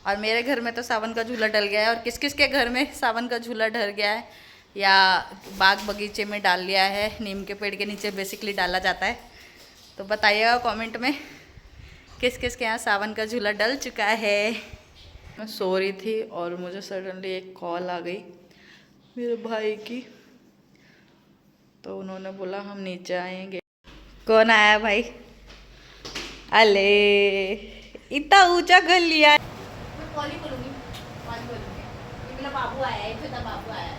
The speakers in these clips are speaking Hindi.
और मेरे घर में तो सावन का झूला डल गया है। और किस किस के घर में सावन का झूला डल गया है या बाग बगीचे में डाल लिया है, नीम के पेड़ के नीचे बेसिकली डाला जाता है, तो बताइएगा कमेंट में किस किस के यहाँ सावन का झूला डल चुका है। मैं सो रही थी और मुझे सडनली एक कॉल आ गई मेरे भाई की, तो उन्होंने बोला हम नीचे आएंगे। कौन आया भाई? अले इतना ऊंचा कर लिया है। मैं कॉल ही करूंगी, कॉल करूंगी। ये मेरा बाबू आया है, छोटा बाबू आया है।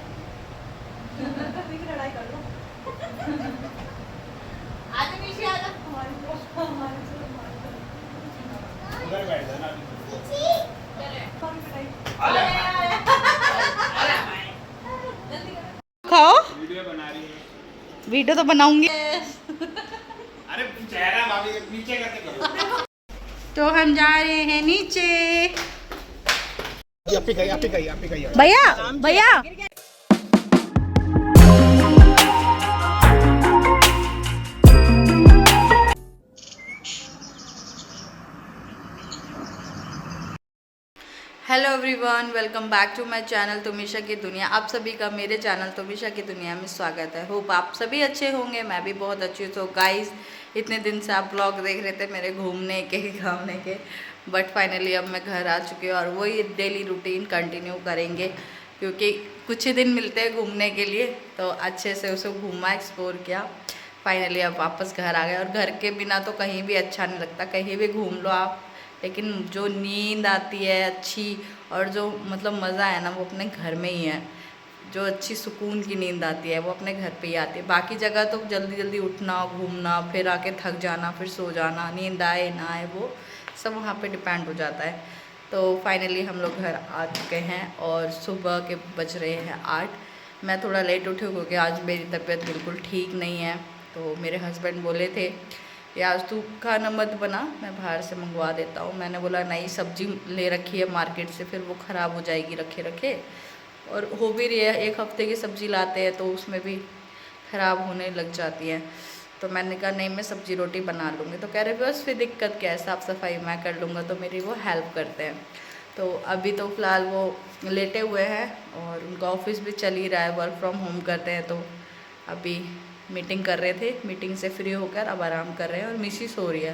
लड़ाई कर लो। आज नीचे आ जा। उधर बैठ जाना। खाओ। वीडियो बना रही है। वीडियो तो बनाऊंगी। अरे चेहरा भाभी के पीछे करके करो। तो हम जा रहे हैं नीचे। भैया भैया hello everyone, welcome back to my channel Tumisha की दुनिया। आप सभी का मेरे चैनल तुमिशा की दुनिया में स्वागत है। होप आप सभी अच्छे होंगे, मैं भी बहुत अच्छी हूँ। तो गाइस, इतने दिन से आप ब्लॉग देख रहे थे मेरे घूमने के घामने के, बट फाइनली अब मैं घर आ चुकी हूँ और वही डेली रूटीन कंटिन्यू करेंगे, क्योंकि कुछ ही दिन मिलते हैं घूमने के लिए, तो अच्छे से उसे घूमा, एक्सप्लोर किया। फाइनली अब वापस घर आ गए। और घर के बिना तो कहीं भी अच्छा नहीं लगता, कहीं भी घूम लो आप, लेकिन जो नींद आती है अच्छी और जो मतलब मज़ा है ना, वो अपने घर में ही है। जो अच्छी सुकून की नींद आती है वो अपने घर पे ही आती है। बाकी जगह तो जल्दी जल्दी उठना, घूमना, फिर आके थक जाना, फिर सो जाना, नींद आए ना आए वो सब वहाँ पे डिपेंड हो जाता है। तो फाइनली हम लोग घर आ चुके हैं और सुबह के बज रहे हैं 8। मैं थोड़ा लेट उठी हूँ क्योंकि आज मेरी तबीयत बिल्कुल ठीक नहीं है। तो मेरे हस्बैंड बोले थे आज तू खाना मत बना, मैं बाहर से मंगवा देता हूँ। मैंने बोला नहीं, सब्जी ले रखी है मार्केट से, फिर वो ख़राब हो जाएगी रखे रखे, और हो भी रही है। 1 हफ्ते की सब्ज़ी लाते हैं तो उसमें भी ख़राब होने लग जाती है। तो मैंने कहा नहीं, मैं सब्ज़ी रोटी बना लूँगी। तो कह रहे बस फिर दिक्कत क्या है, साफ़ सफाई मैं कर लूँगा। तो मेरी वो हेल्प करते हैं। तो अभी तो फ़िलहाल वो लेटे हुए हैं और उनका ऑफिस भी चल ही रहा है, वर्क फ्रॉम होम करते हैं। तो अभी मीटिंग कर रहे थे, मीटिंग से फ्री होकर अब आराम कर रहे हैं और मिसी सो रही है।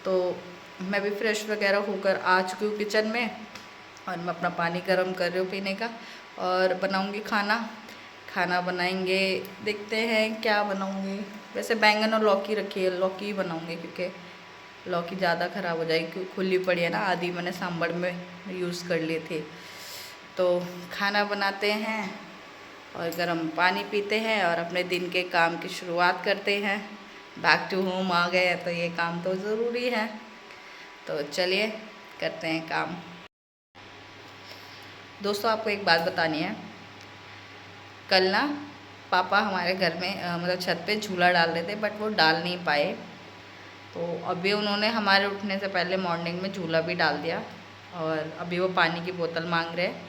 तो मैं भी फ्रेश वगैरह होकर आ चुकी हूँ किचन में और मैं अपना पानी गर्म कर रही हूँ पीने का और बनाऊँगी खाना। खाना बनाएंगे, देखते हैं क्या बनाऊँगी। वैसे बैंगन और लौकी रखी है, लौकी ही बनाऊँगी क्योंकि लौकी ज़्यादा ख़राब हो जाएगी क्योंकि खुली पड़ी है ना, आधी मैंने सांभर में यूज़ कर लिए थे। तो खाना बनाते हैं और गर्म पानी पीते हैं और अपने दिन के काम की शुरुआत करते हैं। बैक टू होम आ गए तो ये काम तो ज़रूरी है। तो चलिए करते हैं काम। दोस्तों, आपको एक बात बतानी है। कल ना पापा हमारे घर में मतलब छत पे झूला डाल रहे थे, बट वो डाल नहीं पाए। तो अभी उन्होंने हमारे उठने से पहले मॉर्निंग में झूला भी डाल दिया और अभी वो पानी की बोतल मांग रहे हैं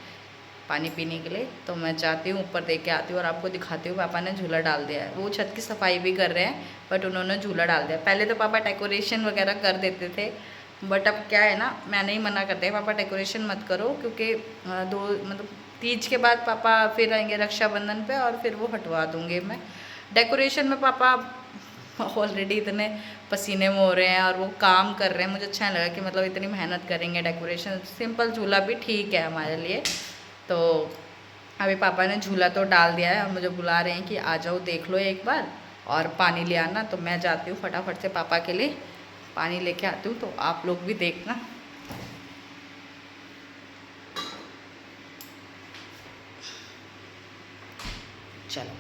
पानी पीने के लिए। तो मैं जाती हूँ ऊपर दे के आती हूँ और आपको दिखाती हूँ पापा ने झूला डाल दिया है। वो छत की सफाई भी कर रहे हैं बट उन्होंने झूला डाल दिया। पहले तो पापा डेकोरेशन वगैरह कर देते थे, बट अब क्या है ना, मैं नहीं मना करते पापा डेकोरेशन मत करो, क्योंकि मतलब तीज के बाद पापा फिर आएंगे रक्षाबंधन पे और फिर वो हटवा दूँगी मैं। डेकोरेशन में पापा ऑलरेडी इतने पसीने में हो रहे हैं और वो काम कर रहे हैं, मुझे अच्छा नहीं लगा कि मतलब इतनी मेहनत करेंगे डेकोरेशन। सिंपल झूला भी ठीक है हमारे लिए। तो अभी पापा ने झूला तो डाल दिया है और मुझे बुला रहे हैं कि आ जाओ देख लो एक बार और पानी ले आना। तो मैं जाती हूँ फटाफट से पापा के लिए पानी लेके आती हूँ, तो आप लोग भी देखना। चलो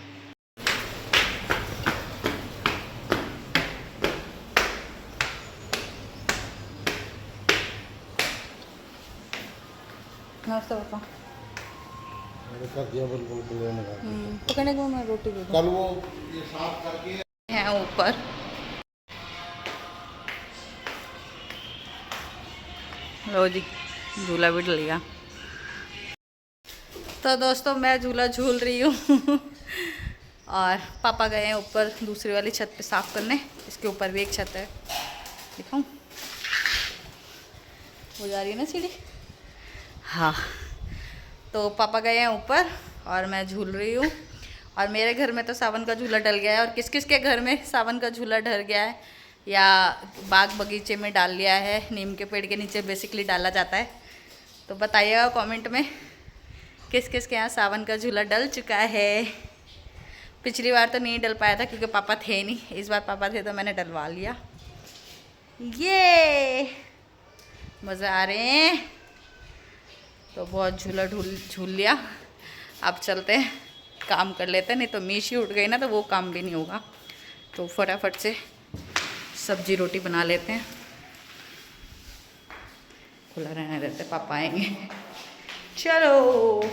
नमस्ते पापा। कर दिया बिल्कुल पकड़ने को मैं रोटी दे दूँ। कल वो ये साफ करके हैं ऊपर। लो जी, झूला भी डल गया। तो दोस्तों, मैं झूला झूल रही हूँ और पापा गए हैं ऊपर दूसरी वाली छत पे साफ़ करने। इसके ऊपर भी एक छत है, दिखाऊँ? वो जा रही है ना सीढ़ी। हाँ, तो पापा गए हैं ऊपर और मैं झूल रही हूँ। और मेरे घर में तो सावन का झूला डल गया है। और किस किस के घर में सावन का झूला डल गया है या बाग बगीचे में डाल लिया है, नीम के पेड़ के नीचे बेसिकली डाला जाता है, तो बताइएगा कमेंट में किस किस के यहाँ सावन का झूला डल चुका है। पिछली बार तो नहीं डल पाया था क्योंकि पापा थे नहीं, इस बार पापा थे तो मैंने डलवा लिया। ये मज़ा आ रहे हैं। तो बहुत झूला झूल लिया। अब चलते हैं, काम कर लेते हैं, नहीं तो मीशी उठ गई ना तो वो काम भी नहीं होगा। तो फटाफट से सब्जी रोटी बना लेते हैं, खुला रहने देते, पापा आएंगे। चलो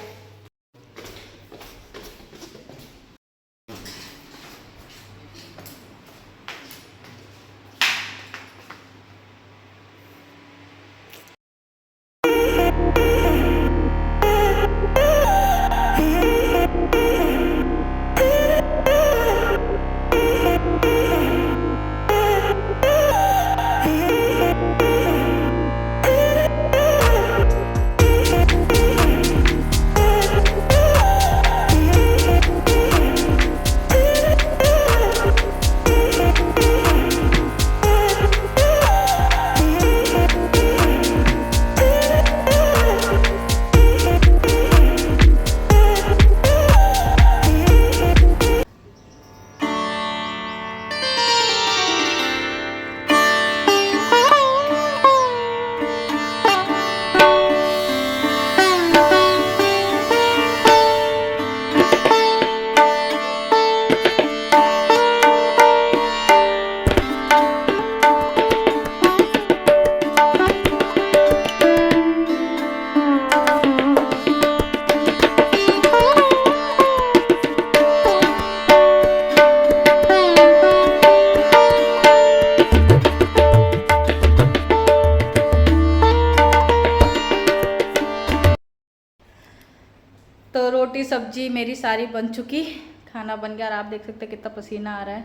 तो रोटी सब्जी मेरी सारी बन चुकी, खाना बन गया और आप देख सकते हैं कितना पसीना आ रहा है।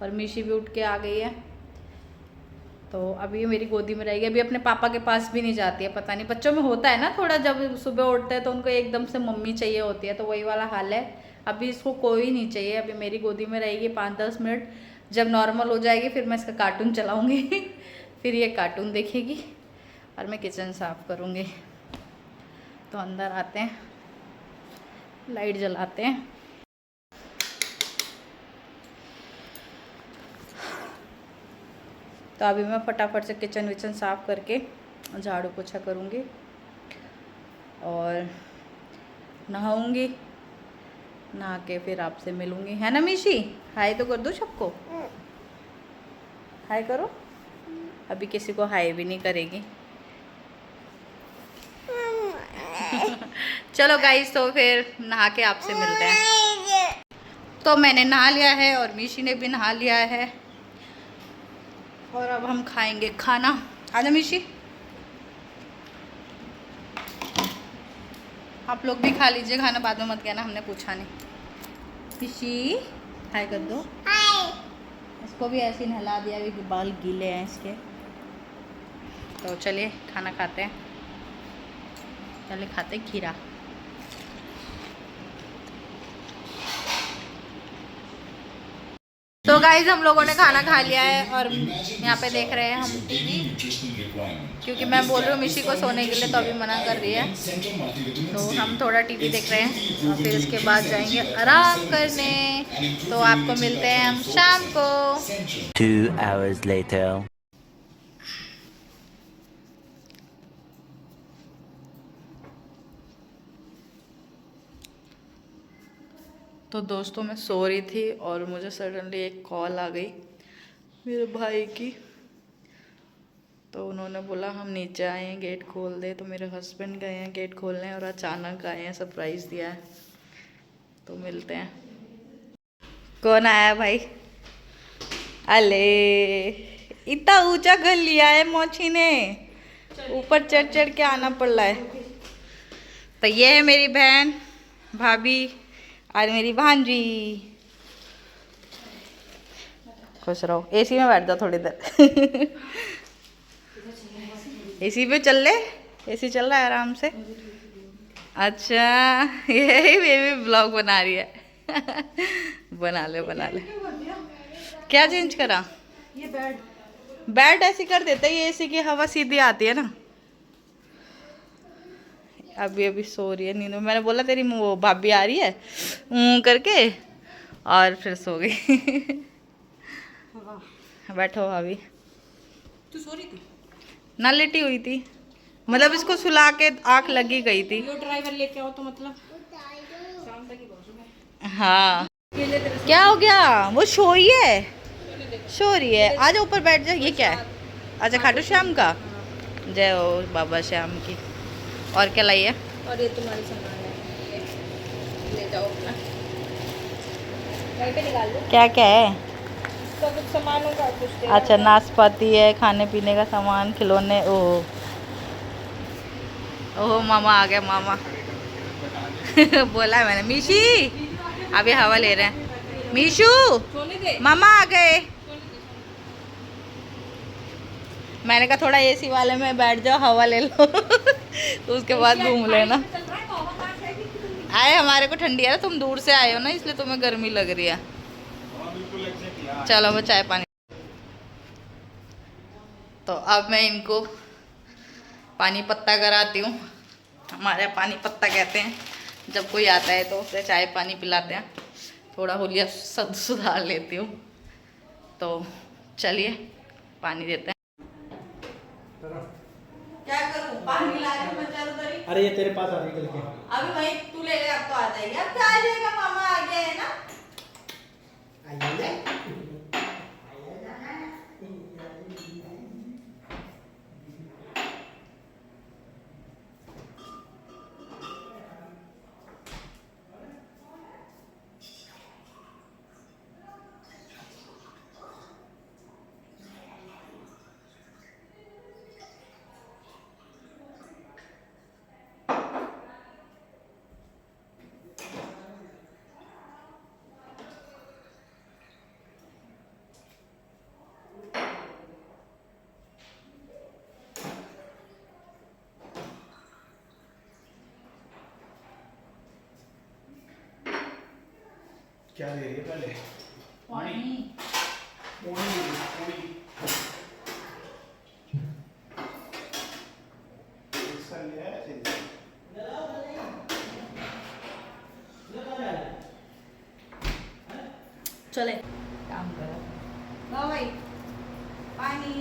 और मीशी भी उठ के आ गई है, तो अभी मेरी गोदी में रहेगी। अभी अपने पापा के पास भी नहीं जाती है, पता नहीं बच्चों में होता है ना थोड़ा, जब सुबह उठते हैं तो उनको एकदम से मम्मी चाहिए होती है, तो वही वाला हाल है। अभी इसको कोई नहीं चाहिए, अभी मेरी गोदी में रहेगी 5-10 मिनट। जब नॉर्मल हो जाएगी फिर मैं इसका कार्टून चलाऊँगी फिर ये कार्टून देखेगी और मैं किचन साफ़ करूँगी। तो अंदर आते हैं, लाइट जलाते हैं। तो अभी मैं फटाफट से किचन विचन साफ़ करके झाड़ू पोछा करूँगी और नहाऊँगी। नहा के फिर आपसे मिलूँगी, है ना मीशी? हाय तो कर दो सबको, हाय करो। अभी किसी को हाय भी नहीं करेगी चलो गाइस, तो फिर नहा के आपसे मिलते हैं। तो मैंने नहा लिया है और मीशी ने भी नहा लिया है और अब हम खाएंगे खाना। आजा मीशी, आप लोग भी खा लीजिए खाना, बाद में मत कहना हमने पूछा नहीं। मीशी हाय कर दो। हाय। इसको भी ऐसे ही नहला दिया क्योंकि बाल गीले हैं इसके। तो चलिए खाना खाते हैं, पहले खाते हैं खीरा। तो गाइज हम लोगों ने खाना खा लिया है और यहाँ पे देख रहे हैं हम टीवी, क्योंकि मैं बोल रही हूँ मिशी को सोने के लिए, तो अभी मना कर रही है। तो हम थोड़ा टीवी देख रहे हैं और फिर उसके बाद जाएंगे आराम करने। तो आपको मिलते हैं हम शाम को। 2 hours later. तो दोस्तों मैं सो रही थी और मुझे सडनली एक कॉल आ गई मेरे भाई की। तो उन्होंने बोला हम नीचे आए हैं, गेट खोल दे। तो मेरे हस्बैंड गए हैं गेट खोलने और अचानक आए हैं, सरप्राइज़ दिया है। तो मिलते हैं। कौन आया भाई? अले इतना ऊंचा घर लिया है मोची ने, ऊपर चढ़ चढ़ के आना पड़ रहा है। तो ये है मेरी बहन भाभी और मेरी भांजी। खुश रहो। एसी में बैठ जाओ थोड़ी देर एसी पे चल ले, एसी चल रहा है आराम से। अच्छा यही बेबी ब्लॉग बना रही है। बना ले बना ले। क्या चेंज करा? ये बेड बेड ऐसी कर देते हैं, ये एसी की हवा सीधी आती है ना। अभी अभी सो रही है नींद में। मैंने बोला तेरी वो भाभी आ रही है करके, और फिर सो गई। बैठो भाभी। तू सो रही थी? ना लेटी हुई थी, मतलब इसको सुला के आँख लगी गई थी। यो ड्राइवर लेके आओ तो मतलब शाम तक ही पहुंचूंगा। हाँ क्या हो गया? वो सो रही है, सो रही है। आ जाओ ऊपर बैठ जा। ये क्या है? अच्छा खाटू श्याम का। जय हो बाबा श्याम की। और क्या लाई है? और ये तुम्हारी सामान है, ले जाओ अपना, घर पे निकाल लो। क्या क्या है? तो कुछ सामानों का कुछ दे अच्छा नाशपाती है, खाने पीने का सामान, खिलौने। ओह ओह मामा आ गया मामा। बोला है मैंने। मीशी अभी हवा ले रहे हैं। मीशू सोने दे। मामा आ गए। मैंने कहा थोड़ा एसी वाले में बैठ जाओ, हवा ले लो। तो उसके बाद घूम लेना। आए हमारे को ठंडी है ना, तुम दूर से आए हो ना, इसलिए तुम्हें गर्मी लग रही है। चलो मैं चाय पानी। तो अब मैं इनको पानी पत्ता कराती हूँ। हमारे यहाँ पानी पत्ता कहते हैं जब कोई आता है तो उसे चाय पानी पिलाते हैं। थोड़ा हुलिया सुधार लेती हूँ। तो चलिए पानी देते हैं। क्या करूँ? पानी ला रही हूँ मैं। चलो तरी। अरे ये तेरे पास आ रही के। अभी वही तू ले ले, अब तो आ जाएगी। अब तो आ जाएगा, मामा आ गया है ना। क्या दे रही है पहले? पानी। चले काम करो। लो भाई पानी।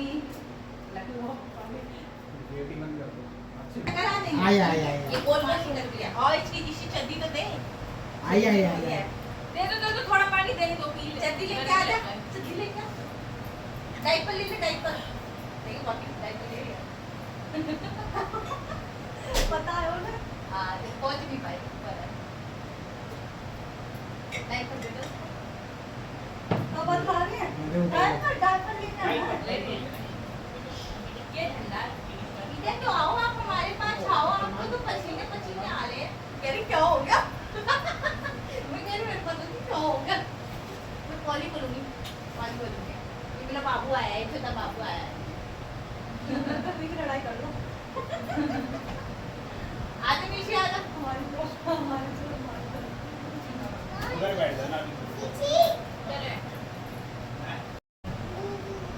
आया ये गोल मशीन कर दिया। और इसकी जिसकी चड्डी तो दे। आया दे दो थोड़ा पानी दे दो पी ले। चड्डी लेके आ जा। चड्डी लेके आ। डायपर ले ले, डायपर। देखो बाकी डायपर ले लिया। पता है वो ना। हाँ पहुंच नहीं पाए ऊपर है। डायपर दे दो। अब बता रहे हैं। डायपर लेके आ। ये ठंडा इधर तो आओ, आप हमारे पास आओ। आपको तो पसीने पसीने आ रहे हैं। कह रही क्या हो गया? मैं कह रही मेरे को तो नहीं क्या हो गया। मैं कॉली बोलूंगी, कॉली बोलूंगी। ये मेरा बाबू आया है, छोटा बाबू आया है। लड़ाई कर लो। आज नीचे आ जा। उधर बैठ जाना।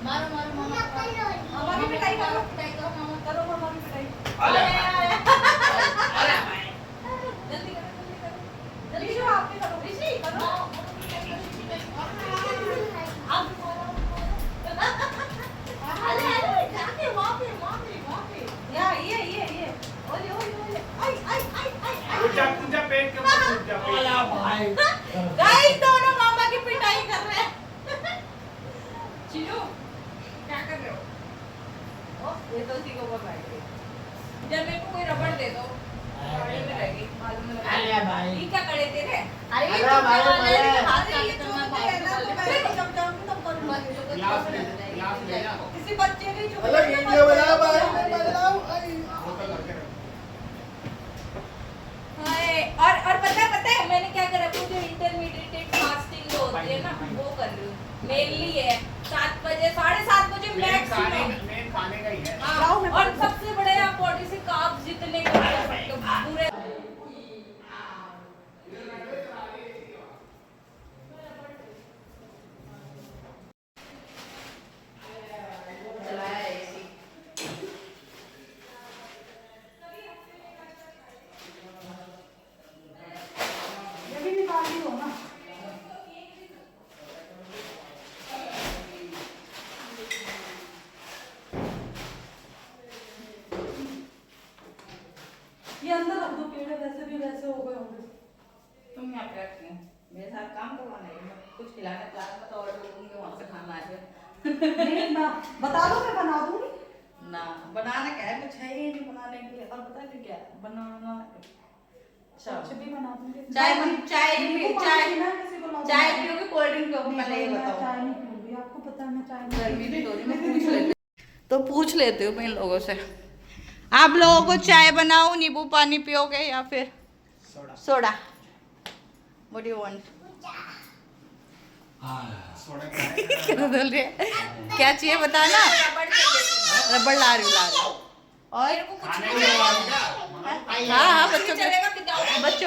मारो मारो मामा। मामा की पिटाई करो। पिटाई करो मामा। करो मामा की पिटाई। जल्दी करो जल्दी करो। जल्दी से आप भी करो। ऋषि करो। अब अरे अरे जाके वहाँ पे। ये ओले ओले आई आई आई आई। पूजा पेट के ऊपर पूजा पेट। भाई गाइस दोनों मामा की पिटाई कर रहे हैं। चिल्लो क्या कर रहे हो? ओ ये तो उसी के ऊपर बैठ गई। जब मेरे को कोई रबड़ दे दो गाड़ी में रहेगी मालूम नहीं लगा। अरे भाई। ये क्या करे तेरे? अरे ये अरे तो भाई, वाले भाई। के हाथ अरे काले ये तो तो मैं मुझे है ना, बात मैं कर कब जाऊंगी तब करूंगा। बच्चों को ग्लास छोड़ ले देना है। ग्लास ले जा। किसी बच्चे की जो अरे वीडियो बना भाई, मैं बनाऊं। बोतल रख के रख। हाय और पता है मैंने क्या करा? वो जो इंटरमीडिएट फास्टिंग जो होती है ना वो कर रही हूँ। मेनली है 7 बजे 7:30 बजे मेन मैक्सिमम। खाने का ही है। हाँ, और सबसे बड़े आप बॉडी से कार्ब्स जितने पूरे ये अंदर रख दो, पेड़ वैसे भी वैसे हो गए होंगे। तुम यहाँ पे रखी हो मेरे साथ काम करवाना है, मैं कुछ खिलाना पिलाना तो ऑर्डर दूंगी वहाँ से खाना आ जाए। नहीं ना, बता दो मैं बना दूंगी। ना बनाना क्या है, कुछ है ही नहीं बनाने के लिए। और बता नहीं क्या है बनाना। कुछ भी बना दूंगी। चाय चाय नींबू पानी चाय पीना है, किसी को लाओ। चाय पियोगे कोल्ड ड्रिंक पियोगे, पहले ये मैं बताओ। चाय नहीं पीऊंगी, आपको पता है मैं चाय नहीं गर्मी भी तो रही, मैं पूछ लेती तो पूछ लेती हूँ मैं इन लोगों से। आप लोगों को चाय बनाऊं, नींबू पानी पियोगे या फिर soda? What do you want? Soda क्या है? क्या बोल रहे हैं? क्या चाहिए बता ना। रबड़ ला रही हूँ। और खाने के लिए क्या? हाँ हाँ, बच्चों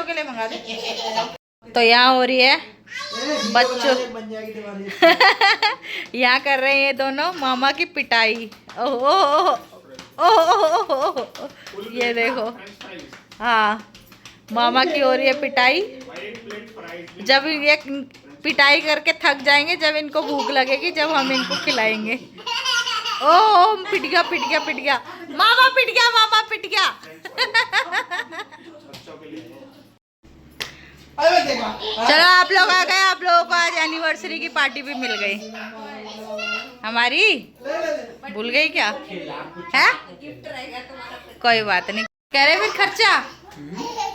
के लिए मंगा दे। तो यहाँ हो रही है बच्चों बन जाएगी दिवाली। यहाँ कर रहे हैं ये दोनों मामा की पिटाई। ओह ये देखो, हाँ मामा की हो रही है पिटाई। जब ये पिटाई करके थक जाएंगे, जब इनको भूख लगेगी, जब हम इनको खिलाएंगे। ओह पिट गया पिट गया पिट गया, मामा पिट गया, मामा पिट गया। चलो आप लोग आ गए, आप लोगों को आज एनिवर्सरी की पार्टी भी मिल गई। हमारी भूल गई क्या है? कोई बात नहीं, करे फिर खर्चा,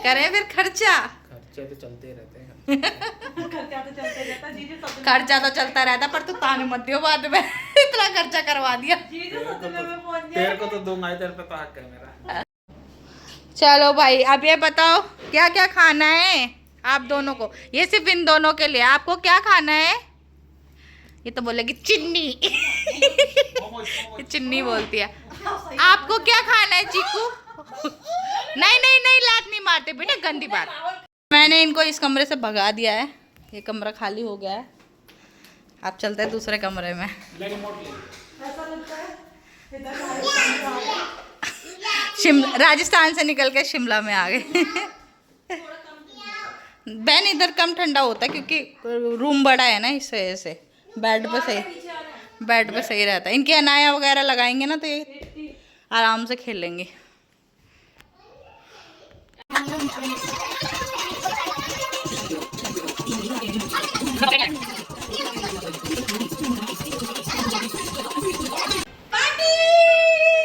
करे फिर खर्चा। खर्चे तो चलते रहते हैं। खर्चा तो चलते रहता है, जीजू सब खर्चा तो चलता रहता, पर तू ताने मत दियो बाद में। इतना खर्चा करवा दिया। जीजू सदमे में पहुंच गए। तेरे को तो दूंगा, तेरे पे तो हक है मेरा। चलो भाई, अब ये बताओ क्या क्या खाना है आप दोनों को? ये सिर्फ इन दोनों के लिए। आपको क्या खाना है? ये तो बोलेगी चिन्नी। ये चिन्नी बोलती है। आपको क्या खाना है चीकू? नहीं नहीं नहीं, लात नहीं मारते बेटा, गंदी बात। मैंने इनको इस कमरे से भगा दिया है, ये कमरा खाली हो गया है। आप चलते हैं दूसरे कमरे में। ऐसा लगता है इधर राजस्थान से निकल के शिमला में आ गए। बहन इधर कम ठंडा होता है क्योंकि रूम बड़ा है ना, इस वजह से बेड पे सही रहता है। इनकी अनाया वगैरह लगाएंगे ना तो ये आराम से खेलेंगे।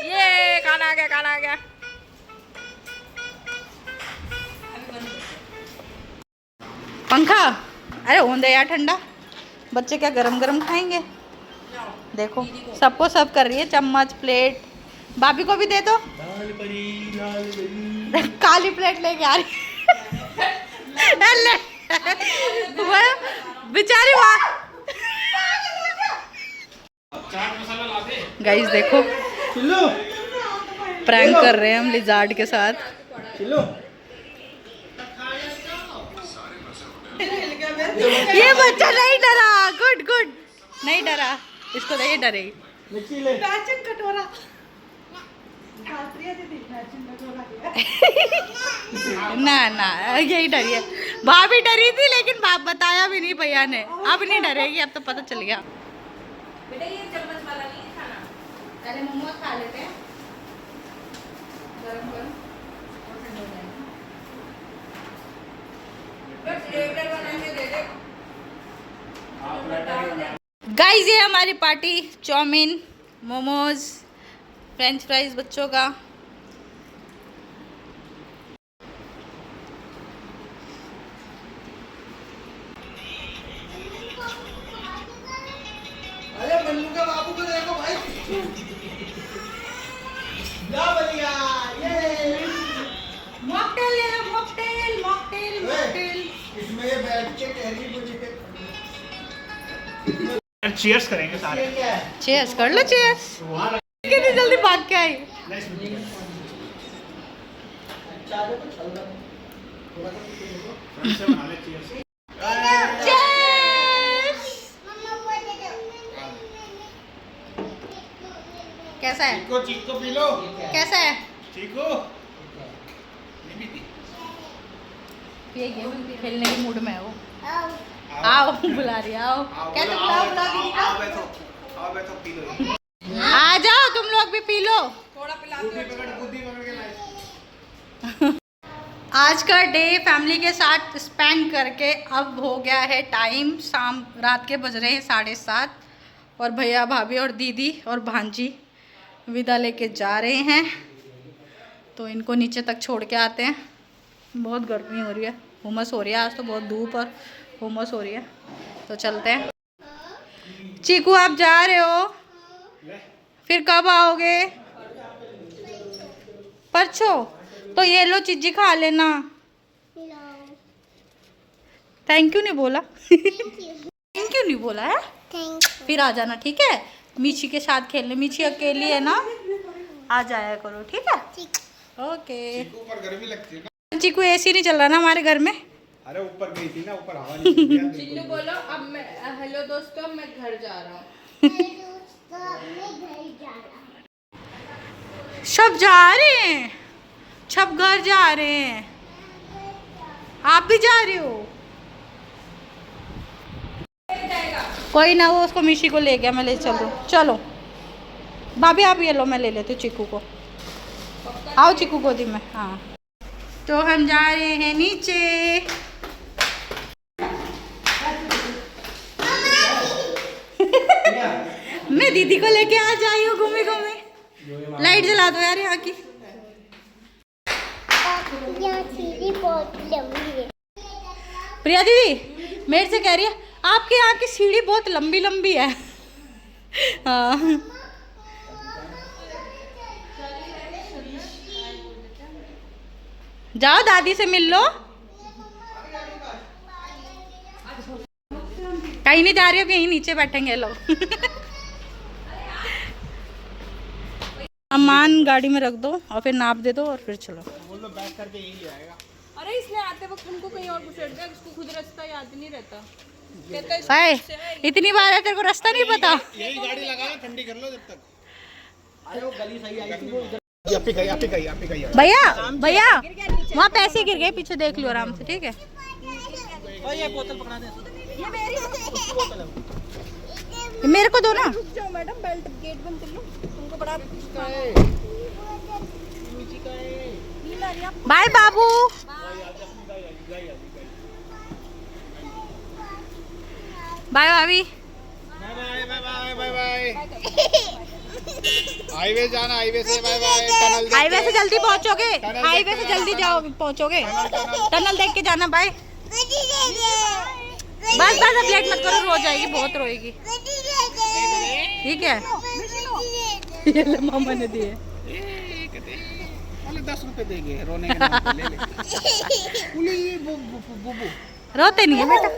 ये खाना आ गया, खाना आ गया। पंखा, अरे होने दे यार ठंडा, बच्चे क्या गरम गरम खाएंगे। देखो सबको सब कर रही है, चम्मच प्लेट। भाभी को भी दे दो। लाल परी, लाल परी। काली प्लेट लेके आ रही। बेचारी वहाँ। गाइस देखो, चिल्लू, प्रैंक कर रहे हैं हम लिजार्ड के साथ। चिल्लू। ये बच्चा नहीं डरा, गुड गुड, नहीं डरा, इसको नहीं डरेगी। मिर्ची ले। मैचिंग कटोरा। दीदी मैचिंग कटोरा। ना ना, यही डरी है। भाभी डरी थी लेकिन बताया भी नहीं भैया ने। अब नहीं डरेगी, अब तो पता चल गया। बेटा ये चम्मच वाला नहीं खाना, पहले मोमोज खा लेते हैं गरम गरम, और ठंडे हो जाएंगे। बस रेगुलर बना के दे दे। गाइस ये हमारी party, chow mein, momos, french fries बच्चों का। अरे बन्नू के बाबू को देखो भाई। जा बलिया, ये। मॉकटेल ले लो, मॉकटेल मॉकटेल मॉकटेल। इसमें ये बैठ के टहली मुझे। चीयर्स करेंगे सारे। ये क्या है? चेयर्स कर लो, चेयर्स। वहाँ जल्दी भाग के आई। कैसा है? Chikoo P low. कैसा है? चीको ये गेम खेलने के मूड में है वो। आओ बुला रही है, आओ। कैसे बुलाओ दीदी को? आओ बैठो पी लो। आ जाओ तुम लोग भी पी लो। बुद्धि पकड़ के लाई। आज का डे फैमिली के साथ स्पेंड करके अब हो गया है टाइम, शाम रात के बज रहे हैं 7:30 और भैया भाभी और दीदी और भांजी विदा लेके जा रहे हैं, तो इनको नीचे तक छोड़ के आते हैं। बहुत गर्मी हो रही है, उमस हो रही है, आज तो बहुत धूप और उमस हो रही है, तो चलते हैं। चीकू आप जा रहे हो, फिर कब आओगे? परसों? तो ये लो चिज्जी खा लेना। थैंक यू नहीं बोला। थैंक यू नहीं बोला है, फिर आ जाना ठीक है। मीची के साथ खेलने, मीची अकेली है ना, आ जाया करो ठीक है। ओके। ऊपर गर्मी लगती है ना। चीकू एसी नहीं चल रहा ना हमारे घर में। अरे ऊपर गई थी ना, ऊपर हवा नहीं चल रही है। चिन्नू बोलो अब मैं हेलो दोस्तों मैं घर जा रहा हूँ। सब जा रहे हैं, सब घर जा रहे हैं, आप भी जा रहे हो? कोई ना, वो उसको मिशी को ले गया, मैं ले चलूँ। चलो भाभी आप ये लो, मैं ले लेती हूँ चीकू को। आओ चीकू गोदी में। हाँ तो हम जा रहे हैं नीचे। मैं दीदी को लेके आ जाई हूँ घूमे घूमे। लाइट जला दो यार यहाँ की। प्रिया दीदी मेरे से कह रही है आपके यहाँ की सीढ़ी बहुत लंबी लंबी है। हाँ जाओ दादी से मिल लो। कहीं नहीं जा रही हो, यहीं नीचे बैठेंगे लोग। सामान गाड़ी में रख दो और फिर नाप दे दो और फिर चलो। बोल दो बैक करके यही ले आएगा। अरे इसने आते वक्त हमको कहीं और घुसेड़ दिया, इसको खुद रास्ता याद नहीं रहता। हाय इतनी बार है तेरे को रास्ता नहीं पता। यही गाड़ी लगा लो, ठंडी कर लो जब तक। अरे वो गली सही आई थी वो इधर। आप ही गई। भैया भैया वहाँ पैसे गिर गए, पीछे देख लो आराम से ठीक है। ये बोतल पकड़ा दे। ये मेरी बोतल है। मेरे को दो ना। रुक जाओ मैडम, बेल्ट गेट बंद कर लो, तुमको बड़ा बाय बाबू। बाय भाभी। बाय। हाईवे जाना, हाईवे से बाय बाय। टनल हाईवे से जल्दी पहुंचोगे, टनल हाईवे देखते से जल्दी जाना, जाओ पहुंचोगे। टनल। टनल देख के जाना। बाय। बस बस अब लेट मत करो, रो जाएगी, बहुत रोएगी ठीक है। ये ले मामा ने दिए। 10 रुपए देंगे रोने के नाम पे, ले ले। बुबू रोते नहीं है बेटा।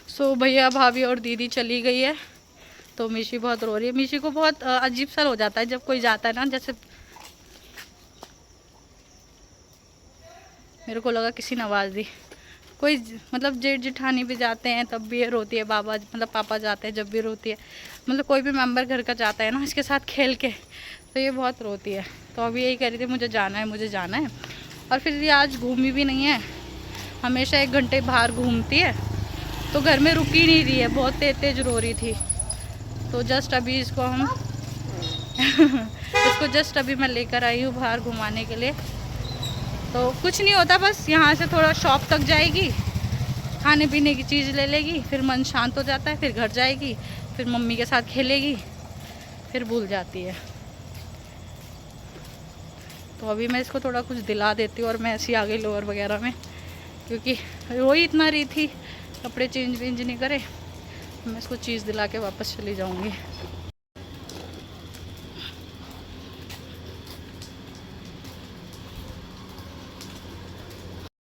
सो भैया भाभी और दीदी चली गई है, तो मिशी बहुत रो रही है। मिशी को बहुत अजीब सा हो जाता है जब कोई जाता है ना, जैसे मेरे को लगा किसी ने आवाज़ दी। कोई मतलब जेठ जेठानी भी जाते हैं तब भी ये रोती है, बाबा मतलब पापा जाते हैं जब भी रोती है, मतलब कोई भी मेंबर घर का जाता है ना इसके साथ खेल के, तो ये बहुत रोती है। तो अभी यही कह रही थी मुझे जाना है। और फिर ये आज घूमी भी नहीं है, हमेशा 1 घंटे बाहर घूमती है, तो घर में रुक ही नहीं रही है, बहुत तेज रो रही थी। तो जस्ट अभी इसको हम इसको जस्ट अभी मैं लेकर आई हूँ बाहर घुमाने के लिए। तो कुछ नहीं होता, बस यहाँ से थोड़ा शॉप तक जाएगी, खाने पीने की चीज़ ले लेगी, फिर मन शांत हो जाता है, फिर घर जाएगी, फिर मम्मी के साथ खेलेगी, फिर भूल जाती है। तो अभी मैं इसको थोड़ा कुछ दिला देती हूँ और मैं ऐसी आ गई लोअर वगैरह में, क्योंकि रोई इतना रही थी, कपड़े चेंज नहीं करे। मैं इसको चीज़ दिला के वापस चली जाऊँगी।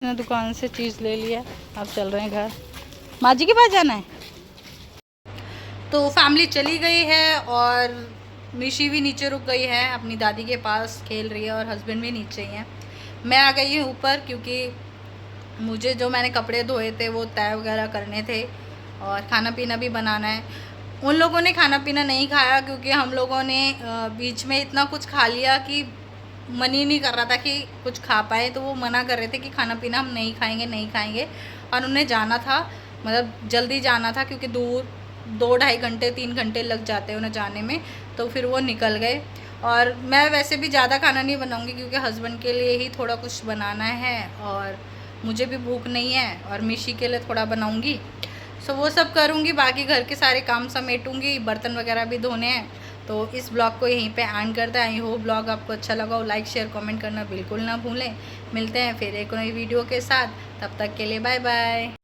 दुकान से चीज़ ले लिया, अब चल रहे हैं घर। माँ जी के पास जाना है। तो फैमिली चली गई है और मिशी भी नीचे रुक गई है, अपनी दादी के पास खेल रही है और हस्बैंड भी नीचे ही हैं। मैं आ गई हूँ ऊपर क्योंकि मुझे जो मैंने कपड़े धोए थे वो तय वगैरह करने थे और खाना पीना भी बनाना है। उन लोगों ने खाना पीना नहीं खाया क्योंकि हम लोगों ने बीच में इतना कुछ खा लिया कि मन ही नहीं कर रहा था कि कुछ खा पाए, तो वो मना कर रहे थे कि खाना पीना हम नहीं खाएंगे। और उन्हें जाना था, मतलब जल्दी जाना था क्योंकि दूर 2-2.5 घंटे 3 घंटे लग जाते हैं उन्हें जाने में, तो फिर वो निकल गए। और मैं वैसे भी ज़्यादा खाना नहीं बनाऊंगी क्योंकि हस्बैंड के लिए ही थोड़ा कुछ बनाना है और मुझे भी भूख नहीं है और मिशी के लिए थोड़ा बनाऊंगी। सो वो सब करूंगी, बाकी घर के सारे काम समेटूंगी, बर्तन वगैरह भी धोने हैं। तो इस ब्लॉग को यहीं पे एंड करते हैं। आई होप ब्लॉग आपको अच्छा लगा हो, लाइक शेयर कमेंट करना बिल्कुल ना भूलें। मिलते हैं फिर एक नई वीडियो के साथ, तब तक के लिए बाय बाय।